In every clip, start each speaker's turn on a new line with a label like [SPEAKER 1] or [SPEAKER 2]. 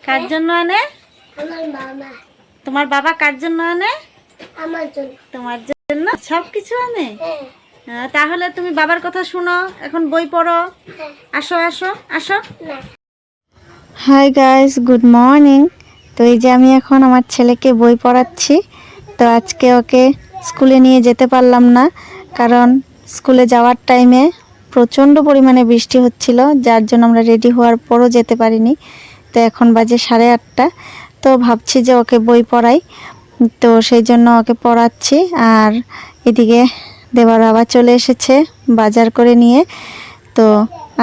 [SPEAKER 1] কার জন্য আনে?
[SPEAKER 2] আমার বাবা।
[SPEAKER 1] তোমার বাবা কার জন্য আনে?
[SPEAKER 2] আমার জন্য।
[SPEAKER 1] তোমার জন্য সব কিছু আনে?
[SPEAKER 2] হ্যাঁ।
[SPEAKER 1] তাহলে তুমি বাবার কথা শুনো, এখন বই পড়ো।
[SPEAKER 2] হ্যাঁ।
[SPEAKER 1] আসো আসো আসো।
[SPEAKER 2] না।
[SPEAKER 1] Hi guys, good morning. তো এই যে আমি এখন আমার ছেলেকে বই পড়াচ্ছি। তো আজকে ওকে স্কুলে নিয়ে যেতে পারলাম না, কারণ স্কুলে যাওয়ার টাইমে প্রচণ্ড পরিমাণে বৃষ্টি হচ্ছিল, যার জন্য আমরা রেডি হওয়ার পরও যেতে পারিনি। তো এখন বাজে 8:30। তো ভাবছি যে ওকে বই পড়াই, তো সেই জন্য ওকে পড়াচ্ছি। আর এদিকে দেবার বাবা চলে এসেছে বাজার করে নিয়ে। তো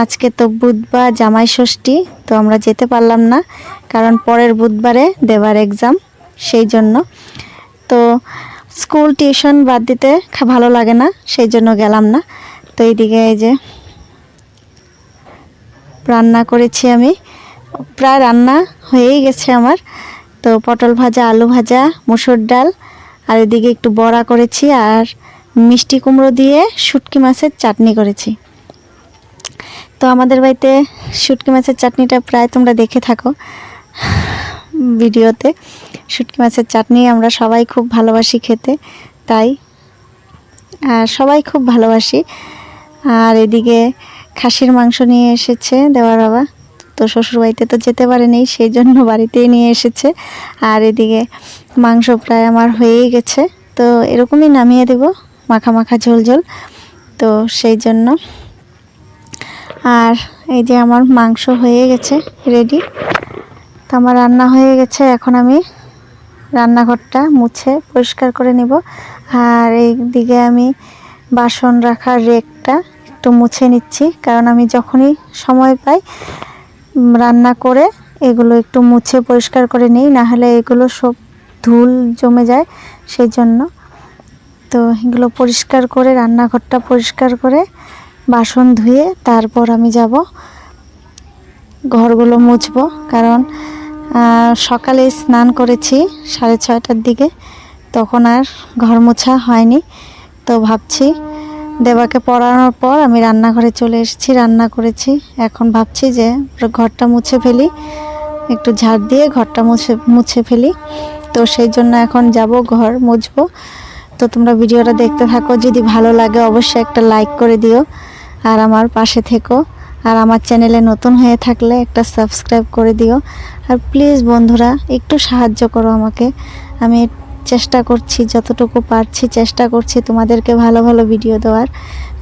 [SPEAKER 1] আজকে তো বুধবার, জামাই ষষ্ঠী, তো আমরা যেতে পারলাম না, কারণ পরের বুধবারে দেবার এক্সাম, সেই জন্য। তো স্কুল টিউশন বাদ দিতে ভালো লাগে না, সেই জন্য গেলাম না। তো এইদিকে এই যে রান্না করেছি আমি, প্রায় রান্না হয়েই গেছে আমার। তো পটল ভাজা, আলু ভাজা, মুসুর ডাল, আর এদিকে একটু বড়া করেছি, আর মিষ্টি কুমড়ো দিয়ে শুটকি মাছের চাটনি করেছি। তো আমাদের বাড়িতে শুটকি মাছের চাটনিটা প্রায় তোমরা দেখে থাকো ভিডিওতে। শুটকি মাছের চাটনি আমরা সবাই খুব ভালোবাসি খেতে, তাই সবাই খুব ভালোবাসি। আর এদিকে খাসির মাংস নিয়ে এসেছে দেওয়ার বাবা, তো শ্বশুরবাড়িতে তো যেতে পারেনি, সেই জন্য বাড়িতেই নিয়ে এসেছে। আর এদিকে মাংস প্রায় আমার হয়েই গেছে, তো এরকমই নামিয়ে দেব, মাখা মাখা ঝোল ঝোল। তো সেই জন্য, আর এই যে আমার মাংস হয়ে গেছে রেডি। তো আমার রান্না হয়ে গেছে, এখন আমি রান্নাঘরটা মুছে পরিষ্কার করে নেব। আর এই দিকে আমি বাসন রাখার রেকটা একটু মুছে নিচ্ছি, কারণ আমি যখনই সময় পাই রান্না করে এগুলো একটু মুছে পরিষ্কার করে নিই, না হলে এগুলো সব ধুল জমে যায়, সেই জন্য। তো এগুলো পরিষ্কার করে, রান্নাঘরটা পরিষ্কার করে, বাসন ধুয়ে তারপর আমি যাব ঘরগুলো মুছবো, কারণ সকালে স্নান করেছি 6:30টার দিকে, তখন আর ঘর মোছা হয়নি। তো ভাবছি দেবাকে পড়ানোর পর আমি রান্নাঘরে চলে এসেছি, রান্না করেছি। এখন ভাবছি যে ঘরটা মুছে ফেলি, একটু ঝাড় দিয়ে ঘরটা মুছে ফেলি। তো সেই জন্য এখন যাব ঘর মুছবো। তো তোমরা ভিডিওটা দেখতে থাকো, যদি ভালো লাগে অবশ্যই একটা লাইক করে দিও, আর আমার পাশে থেকো। আর আমার চ্যানেলে নতুন হয়ে থাকলে একটা সাবস্ক্রাইব করে দিও। আর প্লিজ বন্ধুরা একটু সাহায্য করো আমাকে, আমি চেষ্টা করছি, যতটুকু পারছি চেষ্টা করছি তোমাদেরকে ভালো ভালো ভিডিও দেওয়ার।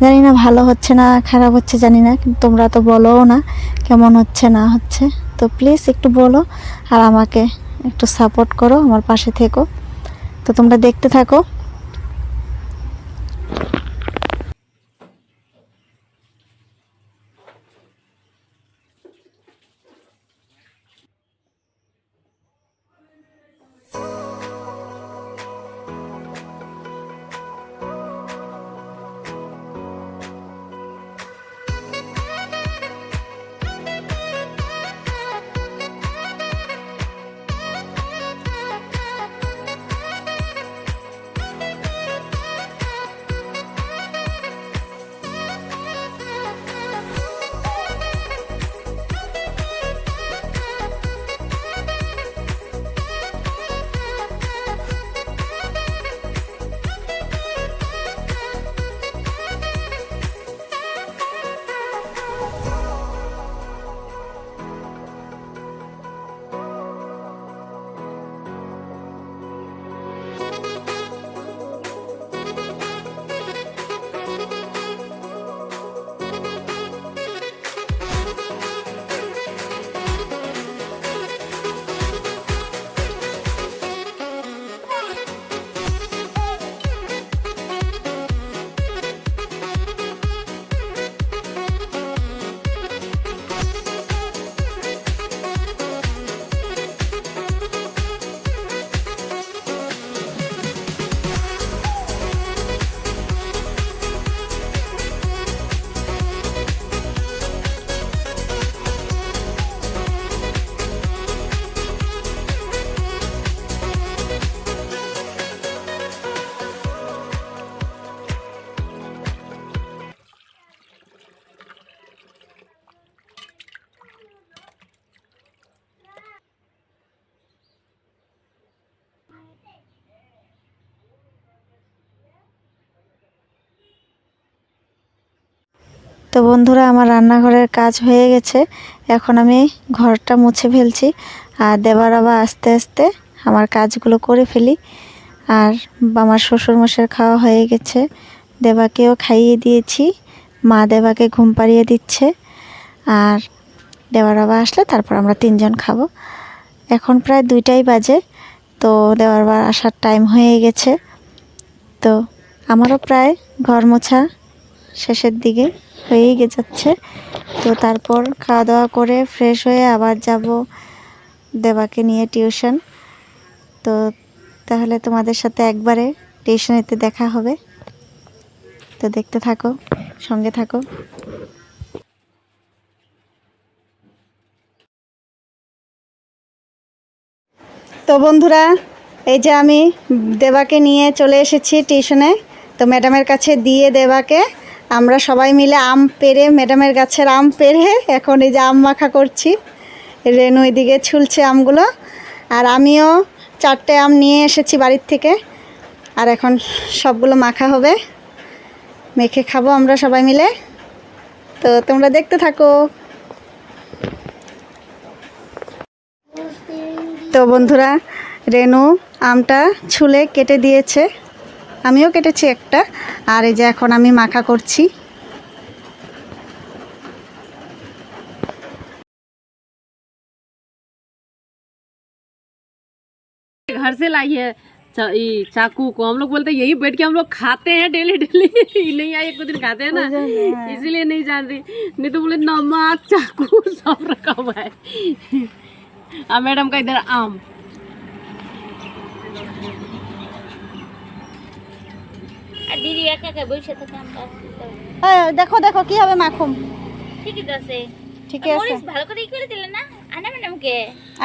[SPEAKER 1] জানি না ভালো হচ্ছে না খারাপ হচ্ছে জানি না, কিন্তু তোমরা তো বলোও না কেমন হচ্ছে না হচ্ছে। তো প্লিজ একটু বলো, আর আমাকে একটু সাপোর্ট করো, আমার পাশে থেকো। তো তোমরা দেখতে থাকো। তো বন্ধুরা, আমার রান্নাঘরের কাজ হয়ে গেছে। এখন আমি ঘরটা মুছে ফেলছি, আর দেবার আবার আস্তে আস্তে আমার কাজগুলো করে ফেলি। আর আমার শ্বশুরমশাইয়ের খাওয়া হয়ে গেছে, দেবাকেও খাইয়ে দিয়েছি। মা দেবাকে ঘুম পাড়িয়ে দিচ্ছে, আর দেবার বাবা আসলে তারপর আমরা 3 জন খাবো। এখন প্রায় 2টাই বাজে, তো দেবার বাবা আসার টাইম হয়ে গেছে। তো আমারও প্রায় ঘর মোছা শেষের দিকে হয়েই যাচ্ছে। তো তারপর খাওয়া দাওয়া করে ফ্রেশ হয়ে আবার যাব দেবাকে নিয়ে টিউশন। তো তাহলে তোমাদের সাথে একবারে টিউশনেতে দেখা হবে। তো দেখতে থাকো, সঙ্গে থাকো। তো বন্ধুরা, এই যে আমি দেবাকে নিয়ে চলে এসেছি টিউশনে। তো ম্যাডামের কাছে দিয়ে দেবাকে আমরা সবাই মিলে আম পেড়ে, ম্যাডামের গাছের আম পেড়ে এখন এই যে আম মাখা করছি। রেনু এদিকে ছুলছে আমগুলো, আর আমিও 4টে আম নিয়ে এসেছি বাড়ির থেকে। আর এখন সবগুলো মাখা হবে, মেখে খাবো আমরা সবাই মিলে। তো তোমরা দেখতে থাকো। তো বন্ধুরা, রেনু আমটা ছুলে কেটে দিয়েছে, আমিও কেটেছি একটা। আর এই যে এখন আমি মাখা করছি।
[SPEAKER 3] घर से लाई है चाकू को। हम लोग बोलते हैं यही बैठ के हम लोग खाते हैं डेली डेली। नहीं आए एक दिन खाते हैं ना, इसीलिए नहीं जान रही। नहीं तो बोले नमक चाकू सब रखा हुआ है। मैडम का इधर आम।
[SPEAKER 4] दीदी একা একা বসে থাকে আমরা।
[SPEAKER 1] দেখো দেখো কিভাবে মাখুম।
[SPEAKER 4] ঠিকই তো আছে,
[SPEAKER 1] ঠিক আছে,
[SPEAKER 4] মরিচ ভালো করে করে দিলে না। আনা ম্যাডামকে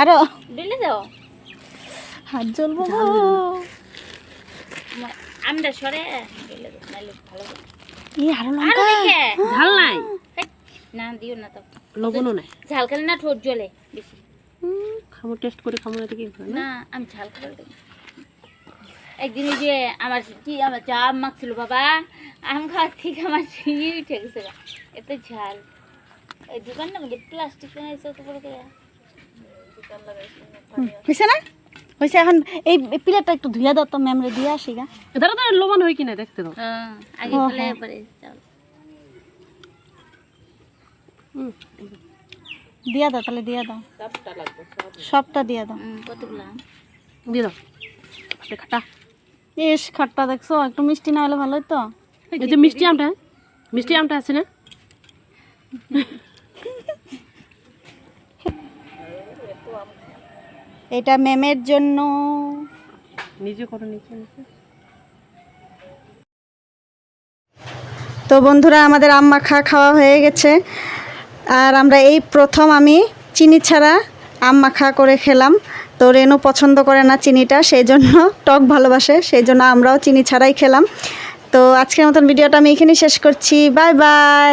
[SPEAKER 1] আরো
[SPEAKER 4] দিলে দাও,
[SPEAKER 1] হাত জ্বলবো।
[SPEAKER 4] আমরা সরে দিলে দাও, নাইলে ভালো হবে।
[SPEAKER 1] আরো
[SPEAKER 4] আরো দেখে
[SPEAKER 3] ঝাল নাই,
[SPEAKER 4] না দিও না তো,
[SPEAKER 3] লবণও নাই।
[SPEAKER 4] ঝাল খেলে না ঠোঁট জ্বলে বেশি।
[SPEAKER 3] খাবো, টেস্ট করে খাবো না দেখি।
[SPEAKER 4] না আমি ঝাল খেলে দেবো। একদিন ওই যে আমার কি আমার চা মাখছিল বাবা, আম খাওয়ার থেকে আমার ইয়ে উঠে গেছে, এত ঝাল। ওই দোকান না প্লাস্টিক বানাইছে অত বড় করে।
[SPEAKER 1] হয়েছে না? হয়েছে। এখন এই প্লেটটা একটু ধুয়ে দাও তো, ম্যামরে দিয়ে আসি গা।
[SPEAKER 3] এধারে তো লবণ হয় কিনা দেখতে দাও।
[SPEAKER 4] হ্যাঁ আগে ফেলে পরে চাল
[SPEAKER 1] দিয়া দাও, তাহলে দিয়া দাও, সবটা দিয়া দাও।
[SPEAKER 4] কতগুলা
[SPEAKER 3] দিয়ে দাও খাটা।
[SPEAKER 1] ইস খাট্টা দেখছো, একটু মিষ্টি না হলে ভালো হতো।
[SPEAKER 3] এই যে মিষ্টি আমটা, মিষ্টি আমটা আছে না?
[SPEAKER 1] এটা ম্যামের জন্য।
[SPEAKER 3] নিজে করো নিচে।
[SPEAKER 1] তো বন্ধুরা, আমাদের আম মাখা খাওয়া হয়ে গেছে। আর আমরা এই প্রথম আমি চিনি ছাড়া আম মাখা করে খেলাম। তো রেনু পছন্দ করে না চিনিটা, সেই জন্য টক ভালোবাসে, সেই জন্য আমরাও চিনি ছাড়াই খেলাম। তো আজকের মতন ভিডিওটা আমি এখানেই শেষ করছি। Bye bye.